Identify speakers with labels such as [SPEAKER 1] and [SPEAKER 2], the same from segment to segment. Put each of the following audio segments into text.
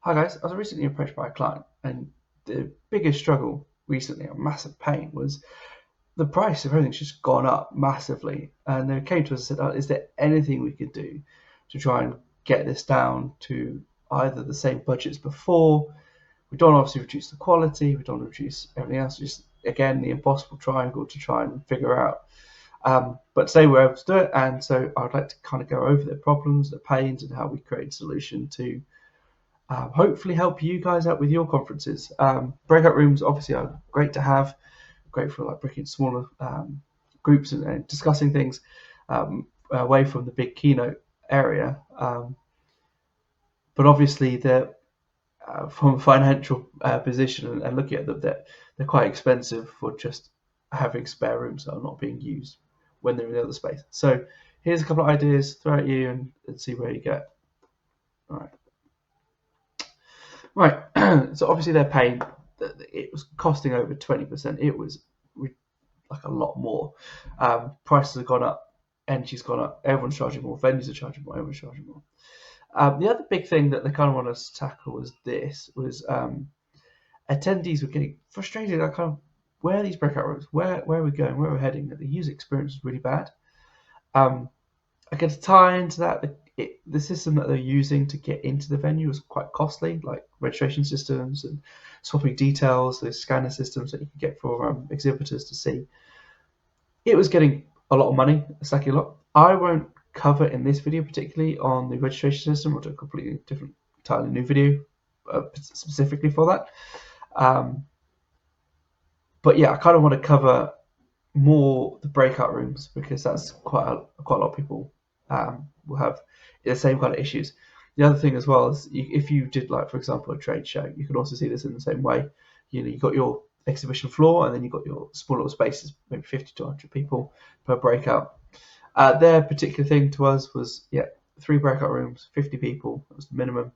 [SPEAKER 1] Hi guys, I was recently approached by a client, and the biggest struggle recently, a massive pain, was the price of everything's just gone up massively. And they came to us and said, "Is there anything we could do to try and get this down to either the same budget as before? We don't obviously reduce the quality, we don't reduce everything else, just again the impossible triangle to try and figure out." But today we're able to do it, and so I'd like to kind of go over the problems, the pains, and how we create a solution to hopefully help you guys out with your conferences. Breakout rooms obviously are great to have, great for like breaking smaller groups and discussing things away from the big keynote area. But obviously, from a financial position and looking at them, they're quite expensive for just having spare rooms that are not being used when they're in the other space. So here's a couple of ideas, throw at you and see where you go. All right. Right, so obviously they're paying. It was costing over 20%. It was like a lot more. Prices have gone up, energy's gone up. Everyone's charging more. Venues are charging more. Everyone's charging more. The other big thing that they kind of want us to tackle was attendees were getting frustrated. Like, kind of, where are these breakout rooms? Where are we going? Where are we heading? The user experience was really bad. I guess to tie into that, the system that they're using to get into the venue was quite costly, like registration systems and swapping details, those scanner systems that you can get for exhibitors to see. It was getting a lot of money, exactly a lot. I won't cover in this video particularly on the registration system. We'll do a completely different, entirely new video specifically for that. But yeah, I kind of want to cover more the breakout rooms because that's quite a lot of people will have the same kind of issues. The other thing as well is if you did, like, for example, a trade show, you can also see this in the same way. You've got your exhibition floor and then you've got your small little spaces, maybe 50 to 100 people per breakout. Their particular thing to us was, 3 breakout rooms, 50 people, that was the minimum.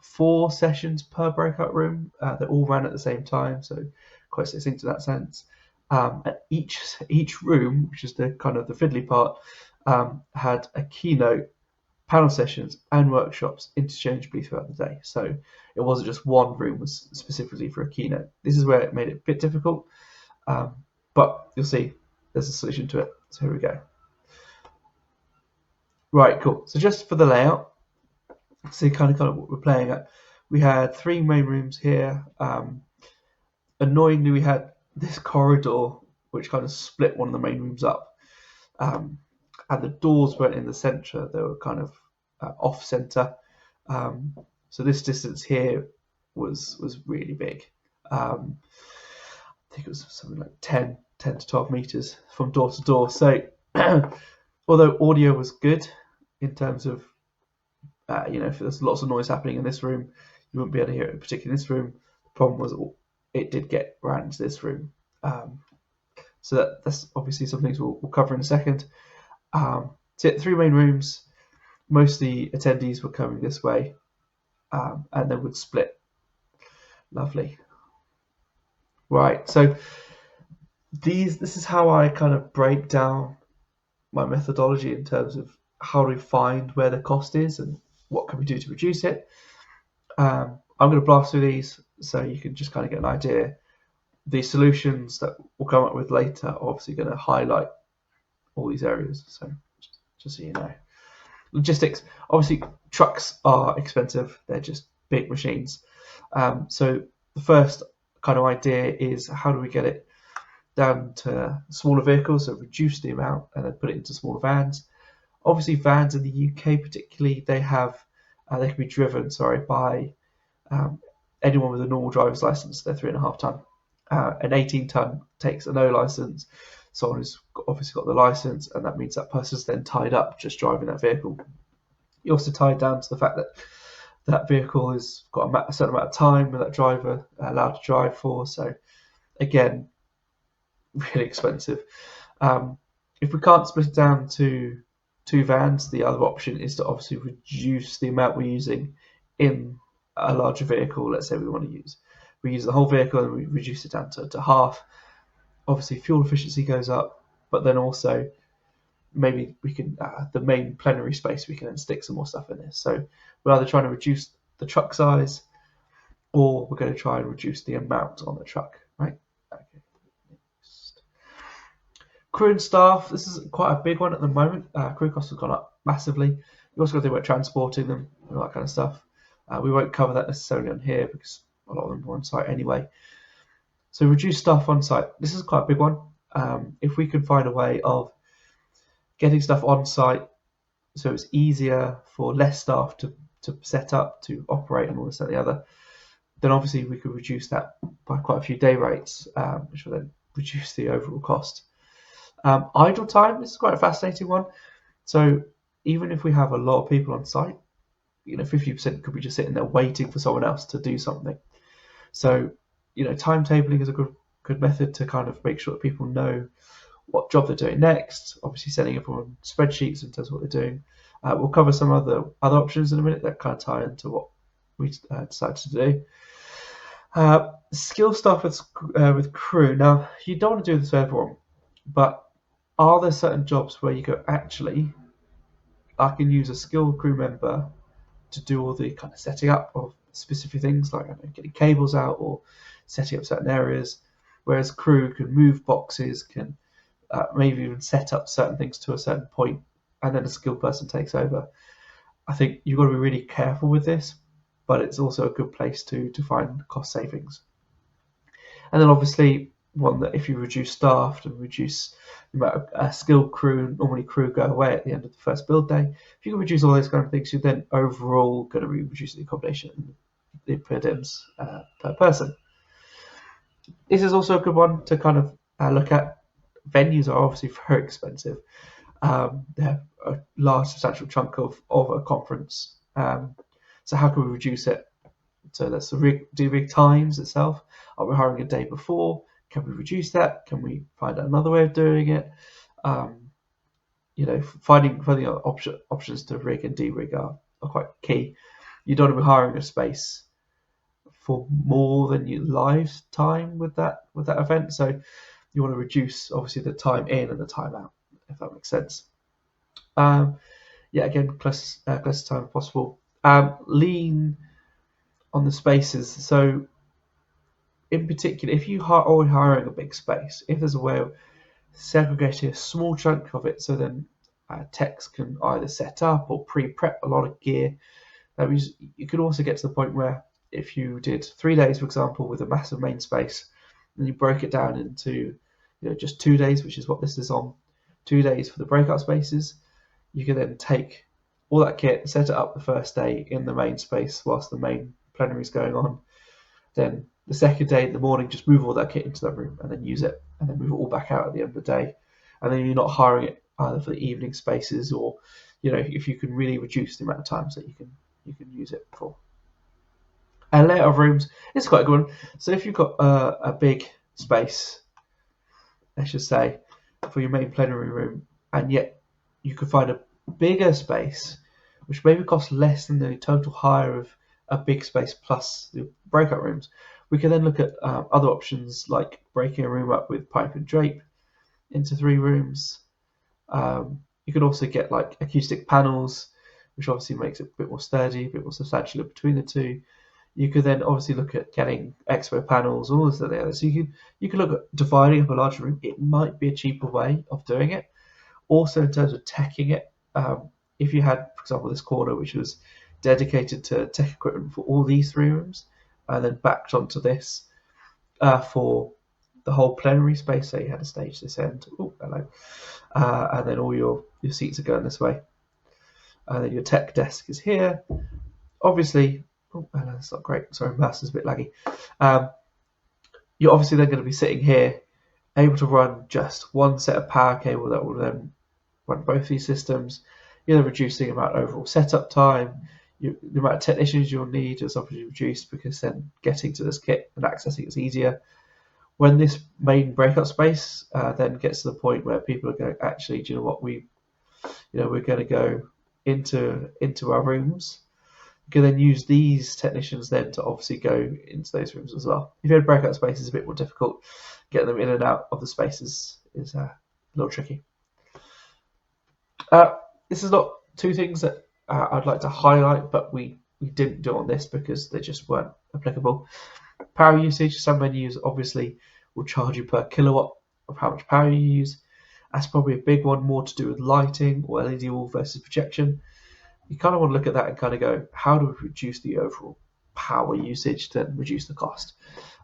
[SPEAKER 1] 4 sessions per breakout room. They all ran at the same time, so quite succinct in that sense. At each room, which is the kind of the fiddly part, had a keynote, panel sessions, and workshops interchangeably throughout the day. So it wasn't just one room was specifically for a keynote. This is where it made it a bit difficult, but you'll see there's a solution to it. So here we go. Right, cool. So just for the layout, see kind of what we're playing at. We had 3 main rooms here. Annoyingly, we had this corridor which kind of split one of the main rooms up, and the doors weren't in the center, they were kind of off center. So this distance here was really big. I think it was something like 10 to 12 meters from door to door. So although audio was good in terms of if there's lots of noise happening in this room, you wouldn't be able to hear it, particularly in this room. The problem was it did get around into this room. So that's obviously some things we'll cover in a second. So 3 main rooms, most of the attendees were coming this way, and then would split. Lovely. Right, so this is how I kind of break down my methodology in terms of how do we find where the cost is and what can we do to reduce it. I'm going to blast through these so you can just kind of get an idea. The solutions that we'll come up with later are obviously going to highlight all these areas. So just so you know. Logistics. Obviously, trucks are expensive. They're just big machines. So the first kind of idea is how do we get it down to smaller vehicles, so reduce the amount and then put it into smaller vans. Obviously, vans in the UK particularly, they can be driven, by anyone with a normal driver's license. They're 3.5 ton. An 18 ton takes a no license. Someone who's obviously got the license, and that means that person's then tied up just driving that vehicle. You're also tied down to the fact that that vehicle has got a certain amount of time with that driver allowed to drive for. So again, really expensive. If we can't split it down to 2 vans, the other option is to obviously reduce the amount we're using in a larger vehicle. Let's say we use the whole vehicle and we reduce it down to half. Obviously, fuel efficiency goes up, but then also maybe we can the main plenary space, we can then stick some more stuff in there. So we're either trying to reduce the truck size, or we're going to try and reduce the amount on the truck, right? Okay. Crew and staff, this is quite a big one at the moment. Crew costs have gone up massively. You also got to think about transporting them and all that kind of stuff. We won't cover that necessarily on here because a lot of them are on site anyway. So reduce staff on site. This is quite a big one. If we can find a way of getting stuff on site so it's easier for less staff to set up, to operate and all this and the other, then obviously we could reduce that by quite a few day rates, which will then reduce the overall cost. Idle time, this is quite a fascinating one. So even if we have a lot of people on site, 50% could be just sitting there waiting for someone else to do something. So, timetabling is a good method to kind of make sure that people know what job they're doing next. Obviously, sending everyone spreadsheets in terms of what they're doing. We'll cover some other options in a minute that kind of tie into what we decided to do. Skill stuff with crew. Now, you don't want to do this for everyone, but are there certain jobs where you go, actually, I can use a skilled crew member to do all the kind of setting up of specific things, like getting cables out or setting up certain areas, whereas crew can move boxes, can maybe even set up certain things to a certain point, and then a skilled person takes over. I think you've got to be really careful with this, but it's also a good place to find cost savings. And then obviously one that if you reduce staff and reduce the amount of skilled crew, normally crew go away at the end of the first build day. If you can reduce all those kind of things, you're then overall going to be reducing the accommodation and the per diems per person. This is also a good one to kind of look at. Venues are obviously very expensive. They're a large, substantial chunk of a conference. So how can we reduce it? So let's do rig times itself. Are we hiring a day before? Can we reduce that? Can we find another way of doing it? Finding options to rig and de-rig are quite key. You don't want to be hiring a space for more than your live time with that event. So you want to reduce obviously the time in and the time out, if that makes sense. Again, close time as possible. Lean on the spaces. So in particular, if you are already hiring a big space, if there's a way of segregating a small chunk of it, so then techs can either set up or pre-prep a lot of gear. That means you could also get to the point where if you did 3 days, for example, with a massive main space, and you broke it down into just 2 days, which is what this is on, 2 days for the breakout spaces, you can then take all that kit, set it up the first day in the main space whilst the main plenary is going on. Then the second day in the morning, just move all that kit into that room and then use it, and then move it all back out at the end of the day. And then you're not hiring it either for the evening spaces or, if you can really reduce the amount of times that you can use it for. And layout of rooms is quite a good one. So if you've got a big space, I should say, for your main plenary room, and yet you could find a bigger space, which maybe costs less than the total hire of a big space plus the breakout rooms, we can then look at other options like breaking a room up with pipe and drape into 3 rooms. You can also get like acoustic panels, which obviously makes it a bit more sturdy, a bit more substantial between the two. You could then obviously look at getting expo panels, all this and the other. So you can look at dividing up a larger room. It might be a cheaper way of doing it. Also, in terms of teching it, if you had, for example, this corner which was dedicated to tech equipment for all these 3 rooms, and then backed onto this for the whole plenary space, so you had a stage this end, and then all your seats are going this way, and then your tech desk is here. Obviously, that's not great. Sorry, mouse is a bit laggy. You're obviously then going to be sitting here, able to run just one set of power cable that will then run both these systems. You're then reducing the amount of overall setup time. The amount of technicians you'll need is obviously reduced because then getting to this kit and accessing is easier. When this main breakout space then gets to the point where people are going, actually, do you know what, we're going to go into our rooms. You can then use these technicians then to obviously go into those rooms as well. If you had breakout spaces, it's a bit more difficult. Getting them in and out of the spaces is a little tricky. This is not 2 things that I'd like to highlight, but we we didn't do on this because they just weren't applicable. Power usage, some venues obviously will charge you per kilowatt of how much power you use. That's probably a big one, more to do with lighting or LED wall versus projection. You kind of want to look at that and kind of go, how do we reduce the overall power usage to reduce the cost?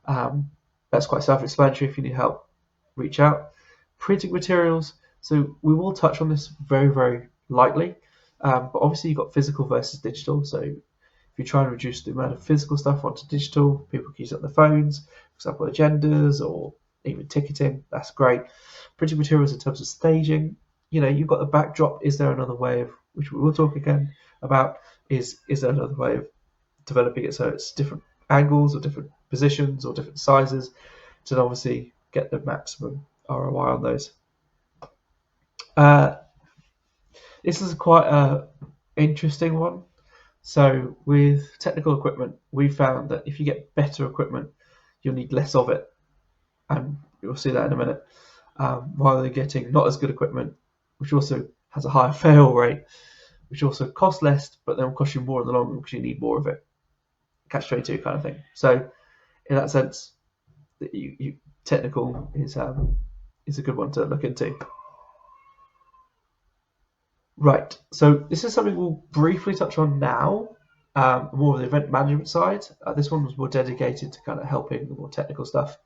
[SPEAKER 1] That's quite self-explanatory. If you need help, reach out. Printing materials. So we will touch on this very, very lightly. But obviously you've got physical versus digital. So if you're trying to reduce the amount of physical stuff onto digital, people can use it on their phones, for example, agendas or even ticketing. That's great. Printing materials in terms of staging. You've got the backdrop. Is there another way of, which we will talk again about, is there another way of developing it so it's different angles or different positions or different sizes to obviously get the maximum ROI on those. This is quite an interesting one. So with technical equipment, we found that if you get better equipment, you'll need less of it, and you'll see that in a minute, rather than getting not as good equipment, which also has a higher fail rate, which also costs less, but then will cost you more in the long run because you need more of it. Catch-22 kind of thing. So in that sense, technical is a good one to look into. Right, so this is something we'll briefly touch on now, more of the event management side. This one was more dedicated to kind of helping the more technical stuff,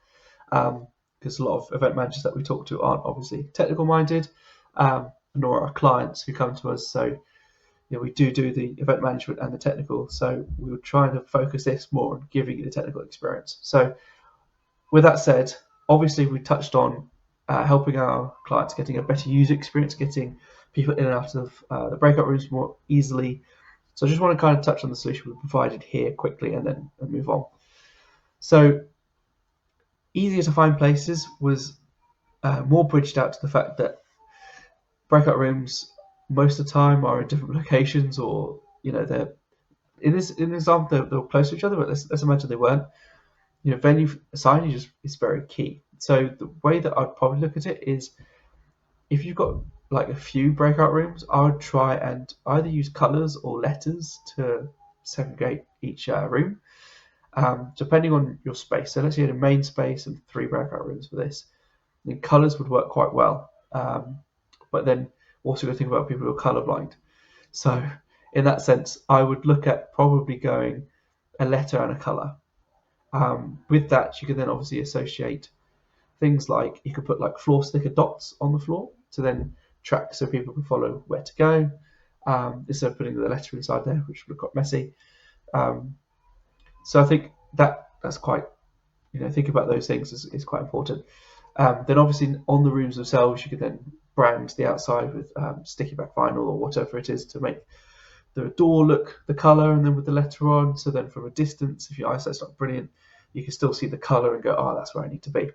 [SPEAKER 1] because a lot of event managers that we talk to aren't obviously technical minded, nor our clients who come to us. So we do the event management and the technical. So we were trying to focus this more on giving you the technical experience. So with that said, obviously we touched on helping our clients getting a better user experience, getting people in and out of the breakout rooms more easily. So I just want to kind of touch on the solution we provided here quickly and then move on. So easier to find places was more bridged out to the fact that breakout rooms most of the time are in different locations, or they're in this example they're close to each other, but let's imagine they weren't. Venue signage is very key. So the way that I'd probably look at it is, if you've got like a few breakout rooms, I would try and either use colors or letters to segregate each room, depending on your space. So let's say you had a main space and 3 breakout rooms for this. Then colors would work quite well. But then also got to think about people who are colorblind. So in that sense, I would look at probably going a letter and a color. With that, you can then obviously associate things like, you could put like floor sticker dots on the floor to then track so people can follow where to go, instead of putting the letter inside there, which would have got messy. So I think that's quite, think about those things is quite important. Then obviously on the rooms themselves, you could then brand the outside with sticky back vinyl or whatever it is to make the door look the color, and then with the letter on. So then from a distance, if your eyesight's not brilliant, you can still see the color and go, oh, that's where I need to be.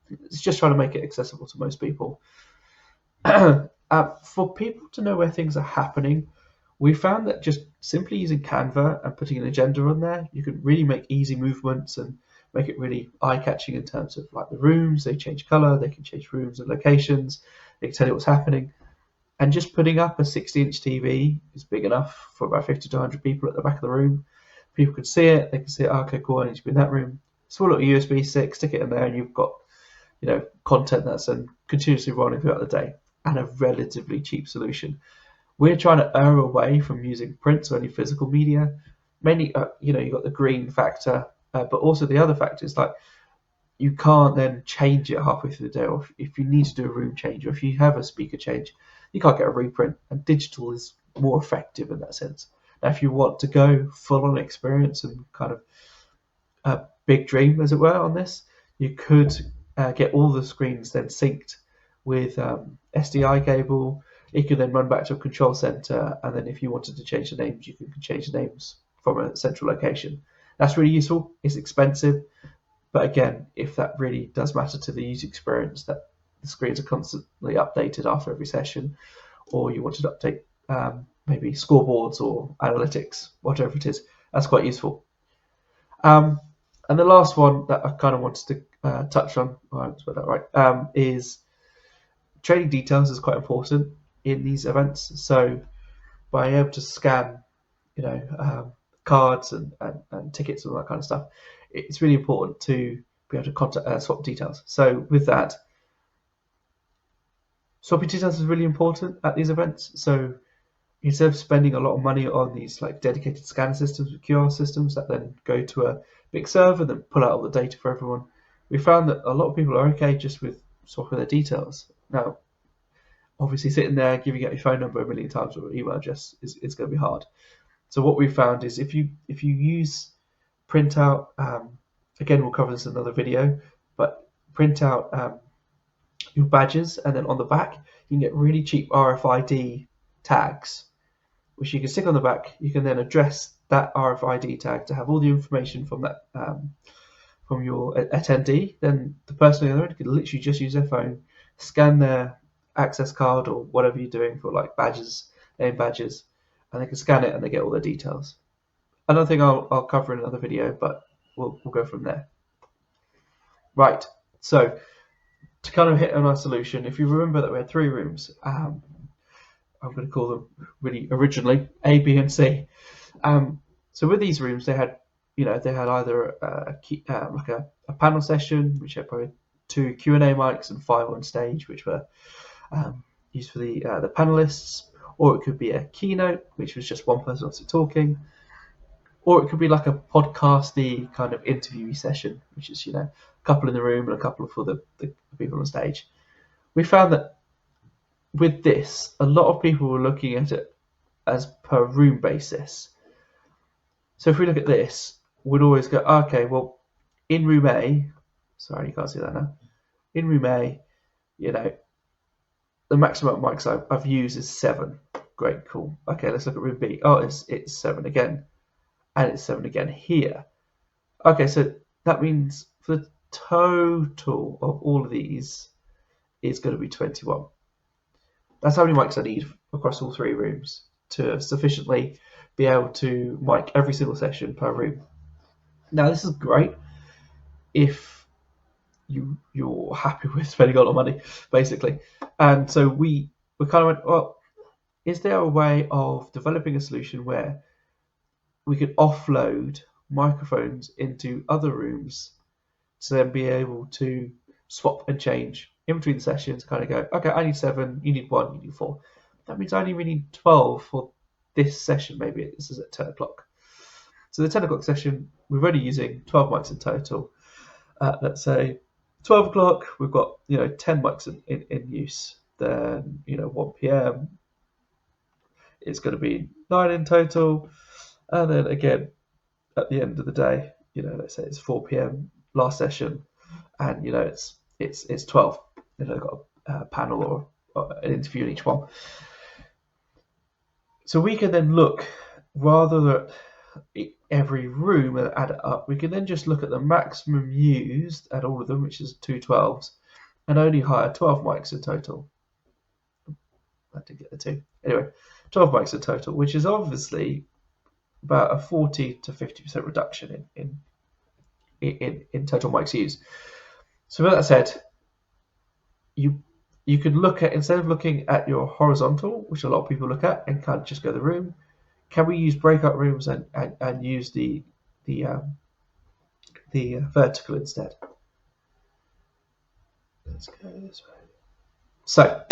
[SPEAKER 1] It's just trying to make it accessible to most people. For people to know where things are happening, we found that just simply using Canva and putting an agenda on there, you can really make easy movements and make it really eye-catching in terms of like the rooms. They change color, they can change rooms and locations, they can tell you what's happening. And just putting up a 60-inch TV is big enough for about 50 to 100 people at the back of the room. People can see it, they can see, oh, okay, cool, I need to be in that room. Small little USB stick, stick it in there, and you've got content that's continuously running throughout the day, and a relatively cheap solution. We're trying to err away from using print or any physical media. Mainly, you've got the green factor, but also the other factor is like, you can't then change it halfway through the day, or if you need to do a room change, or if you have a speaker change, you can't get a reprint, and digital is more effective in that sense. Now, if you want to go full-on experience and kind of a big dream, as it were, on this, you could get all the screens then synced with SDI cable. It could then run back to a control center, and then if you wanted to change the names, you can change the names from a central location. That's really useful. It's expensive, but again, if that really does matter to the user experience, that the screens are constantly updated after every session, or you wanted to update maybe scoreboards or analytics, whatever it is, that's quite useful. And the last one that I kind of wanted to touch on, is training details is quite important in these events. So being able to scan cards and tickets and all that kind of stuff, it's really important to be able to swap details. So with that, swapping details is really important at these events. So instead of spending a lot of money on these like dedicated scanner systems with QR systems that then go to a big server and then pull out all the data for everyone, we found that a lot of people are okay just with swapping their details. Now, obviously sitting there giving out your phone number a million times or email address is going to be hard. So what we found is if you use printout, again we'll cover this in another video, but print out your badges, and then on the back you can get really cheap RFID tags, which you can stick on the back. You can then address that RFID tag to have all the information from that from your attendee. Then the person on the other end can literally just use their phone, scan their access card or whatever you're doing for like badges, name badges, and they can scan it and they get all their details. Another thing I'll cover in another video, but we'll go from there. Right, so to kind of hit on our solution, if you remember that we had 3 rooms, I'm going to call them really originally A, B, and C. So with these rooms, they had either a panel session, which had probably 2 Q&A mics and 5 on stage, which were used for the panelists, or it could be a keynote, which was just one person obviously talking, or it could be like a podcasty kind of interviewee session, which is a couple in the room and a couple for the people on stage. We found that with this, a lot of people were looking at it as per room basis. So if we look at this, we'd always go, okay, well, in room A, sorry, you can't see that now. In room A, the maximum mics I've used is 7. Great, cool. Okay, let's look at room B. Oh, it's 7 again, and it's 7 again here. Okay, so that means for the total of all of these is going to be 21. That's how many mics I need across all 3 rooms to sufficiently be able to mic every single session per room. Now, this is great if you're happy with spending a lot of money, basically. And so we kind of went, well, is there a way of developing a solution where we could offload microphones into other rooms to then be able to swap and change in between the sessions, kind of go, okay, I need 7, you need 1, you need 4. That means I only really need 12 for this session. Maybe this is at 10 o'clock. So the 10 o'clock session, we're only using 12 mics in total. Let's say 12 o'clock, we've got 10 mics in use. Then 1 p.m. it's going to be 9 in total, and then again at the end of the day, let's say it's 4 p.m. last session, and it's 12. Got a panel or an interview in each one. So we can then look, rather than every room and add it up, we can then just look at the maximum used at all of them, which is 2 12s, and only hire 12 mics in total. I did get the 2. Anyway, 12 mics in total, which is obviously about a 40 to 50% reduction in total mics used. So with that said, you could look at, instead of looking at your horizontal, which a lot of people look at, and kind of just go to the room, can we use breakout rooms and use the vertical instead? Let's go this way. So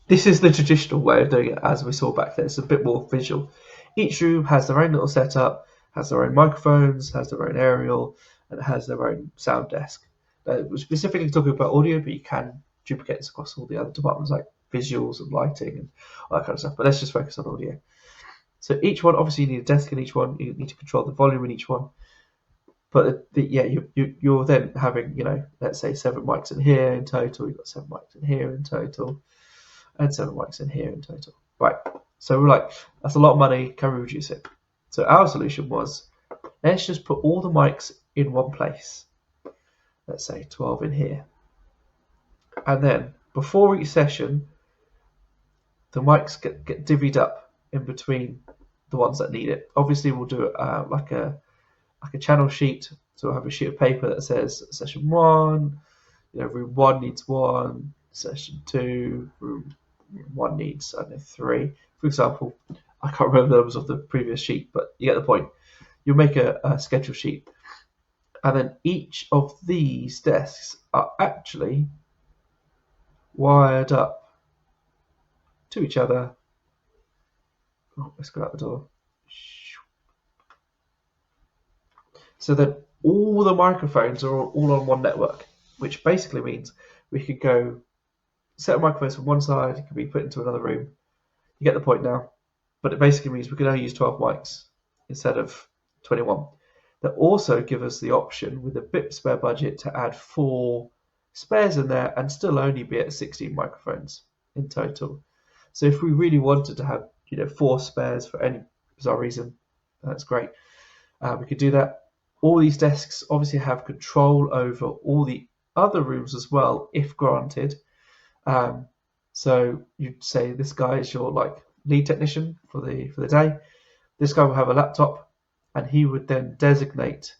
[SPEAKER 1] this is the traditional way of doing it, as we saw back there. It's a bit more visual. Each room has their own little setup, has their own microphones, has their own aerial, and it has their own sound desk. We're specifically talking about audio, but you can duplicate this across all the other departments like visuals and lighting and all that kind of stuff. But let's just focus on audio. So each one, obviously, you need a desk in each one. You need to control the volume in each one. But you're then having, let's say 7 mics in here in total. You've got 7 mics in here in total, and 7 mics in here in total. Right. So we're like, that's a lot of money. Can we reduce it? So our solution was, let's just put all the mics in one place. Let's say 12 in here. And then before each session, the mics get divvied up in between the ones that need it. Obviously, we'll do it like a channel sheet. So we'll have a sheet of paper that says session 1, room 1 needs 1, session 2, room 1 needs, 3. For example, I can't remember the numbers of the previous sheet, but you get the point. You'll make a schedule sheet, and then each of these desks are actually wired up to each other. Oh, let's go out the door. So that all the microphones are all on one network, which basically means we could go set microphones from one side, it can be put into another room. You get the point now. But it basically means we can only use 12 mics instead of 21. They also give us the option with a bit spare budget to add 4 spares in there and still only be at 16 microphones in total. So if we really wanted to have 4 spares for any bizarre reason, that's great. We could do that. All these desks obviously have control over all the other rooms as well, if granted. So you'd say this guy is your lead technician for the day. This guy will have a laptop, and he would then designate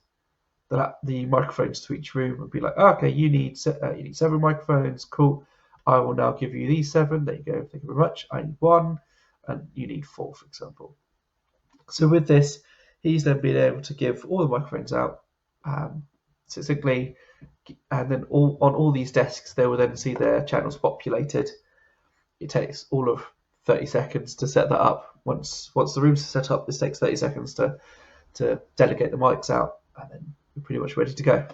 [SPEAKER 1] the microphones to each room and be like, okay, you need 7 microphones. Cool. I will now give you these 7. There you go. Thank you very much. I need 1, and you need 4, for example. So with this, he's then been able to give all the microphones out succinctly, and then on all these desks, they will then see their channels populated. It takes all of 30 seconds to set that up. Once the rooms are set up, this takes 30 seconds to delegate the mics out, and then we're pretty much ready to go.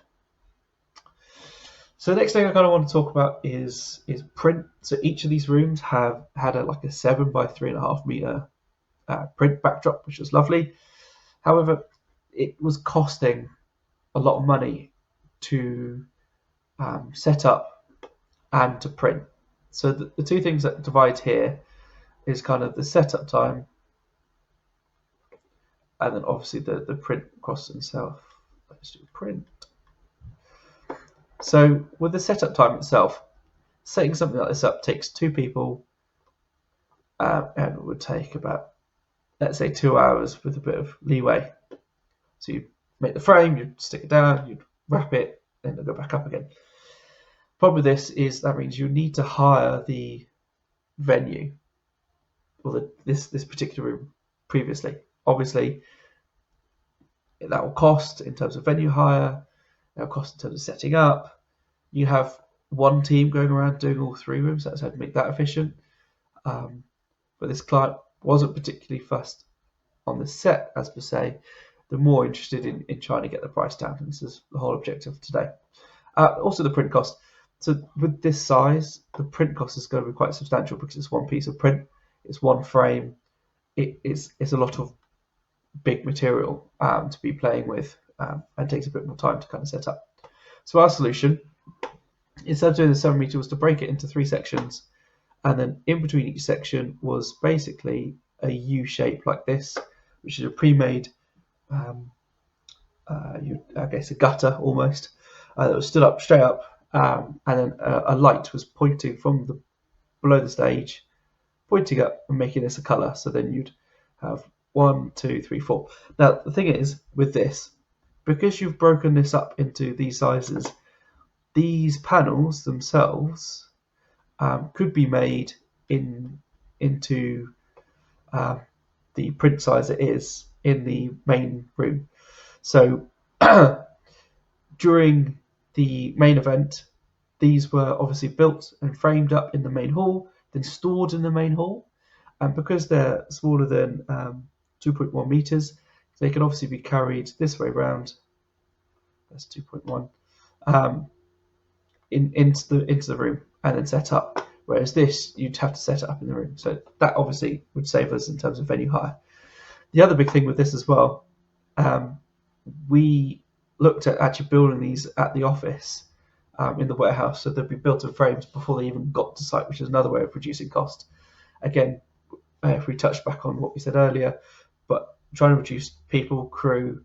[SPEAKER 1] So the next thing I kind of want to talk about is print. So each of these rooms had a 7 by 3.5 meter print backdrop, which was lovely. However, it was costing a lot of money to set up and to print. So the two things that divide here is kind of the setup time, and then obviously the print cost itself. Let's do print. So with the setup time itself, setting something like this up takes 2 people, and it would take about, let's say, 2 hours with a bit of leeway. So you make the frame, you'd stick it down, you'd wrap it, then it'll go back up again. Problem with this is that means you need to hire the venue or this particular room previously. Obviously, that will cost in terms of venue hire, that will cost in terms of setting up. You have one team going around doing all 3 rooms, that's how to make that efficient. But this client wasn't particularly fussed on the set, as per se. They're more interested in trying to get the price down, and this is the whole objective of today. Also the print cost. So with this size, the print cost is going to be quite substantial because it's one piece of print, it's one frame, it's a lot of big material to be playing with, and takes a bit more time to kind of set up. So our solution, instead of doing the 7 meter, was to break it into 3 sections, and then in between each section was basically a U shape like this, which is a pre-made, I guess a gutter almost, that was stood up straight up, and then a light was pointing from below the stage, pointing up and making this a colour. So then you'd have 1, 2, 3, 4. Now the thing is with this, because you've broken this up into these sizes, these panels themselves could be made into the print size it is in the main room. So during the main event, these were obviously built and framed up in the main hall, then stored in the main hall, and because they're smaller than 2.1 meters, they can obviously be carried this way round. That's 2.1 into the room and then set up. Whereas this, you'd have to set it up in the room. So that obviously would save us in terms of venue hire. The other big thing with this as well, we looked at actually building these at the office in the warehouse, so they'd be built in frames before they even got to site, which is another way of reducing cost. Again, if we touch back on what we said earlier, but trying to reduce people, crew,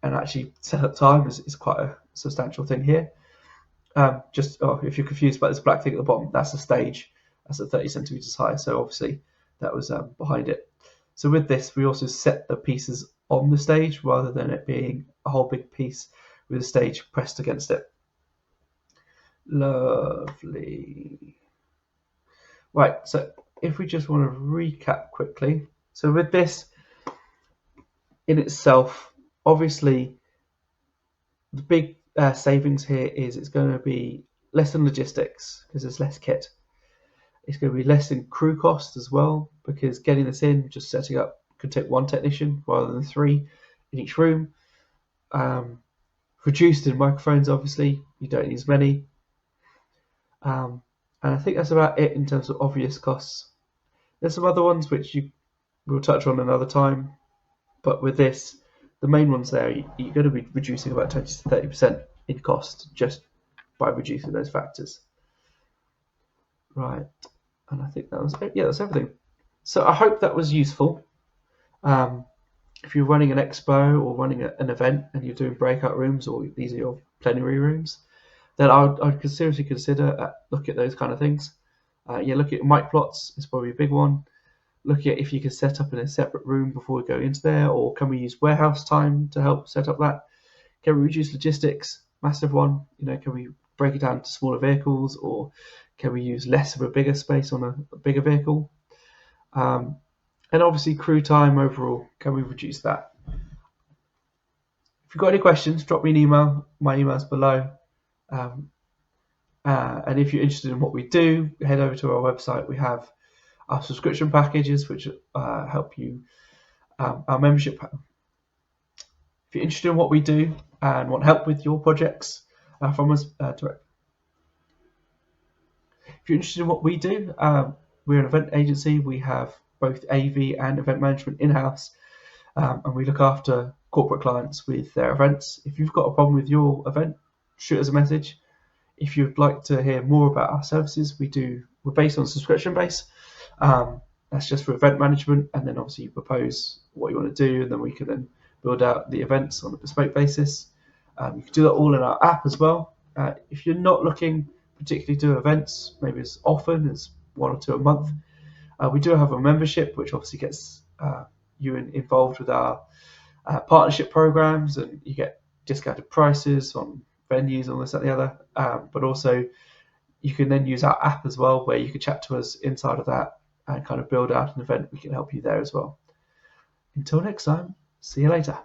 [SPEAKER 1] and actually set up time is quite a substantial thing here. If you're confused about this black thing at the bottom, that's a stage. That's at 30 centimeters high, so obviously that was behind it. So with this, we also set the pieces on the stage rather than it being a whole big piece with the stage pressed against it. Lovely. Right, so if we just want to recap quickly, So with this in itself, obviously the big savings here is it's going to be less in logistics because there's less kit. It's going to be less in crew cost as well because getting this in, just setting up, could take one technician rather than 3 in each room. Reduced in microphones, obviously, you don't need as many. And I think that's about it in terms of obvious costs. There's some other ones which we'll touch on another time, but with this, the main ones there, you're going to be reducing about 20 to 30% in cost just by reducing those factors. Right, and I think that was it. Yeah, that's everything. So I hope that was useful. If you're running an expo or running an event and you're doing breakout rooms or these are your plenary rooms, then I'd seriously consider look at those kind of things. Look at mic plots is probably a big one. Look at if you can set up in a separate room before we go into there, or can we use warehouse time to help set up that? Can we reduce logistics? Massive one. Can we break it down to smaller vehicles, or can we use less of a bigger space on a bigger vehicle? And obviously crew time overall, can we reduce that? If you've got any questions, drop me an email. My email's below. And if you're interested in what we do, head over to our website. We have our subscription packages, which help you, our membership. If you're interested in what we do and want help with your projects from us direct. If you're interested in what we do, we're an event agency. We have both AV and event management in-house, and we look after corporate clients with their events. If you've got a problem with your event, shoot us a message. If you'd like to hear more about our services, we're based on subscription base. That's just for event management, and then obviously you propose what you want to do, and then we can then build out the events on a bespoke basis. You can do that all in our app as well. If you're not looking particularly to do events, maybe as often as 1 or 2 a month, we do have a membership, which obviously gets you involved with our partnership programs, and you get discounted prices on venues and this, that, and the other. But also, you can then use our app as well, where you can chat to us inside of that and kind of build out an event. We can help you there as well. Until next time, see you later.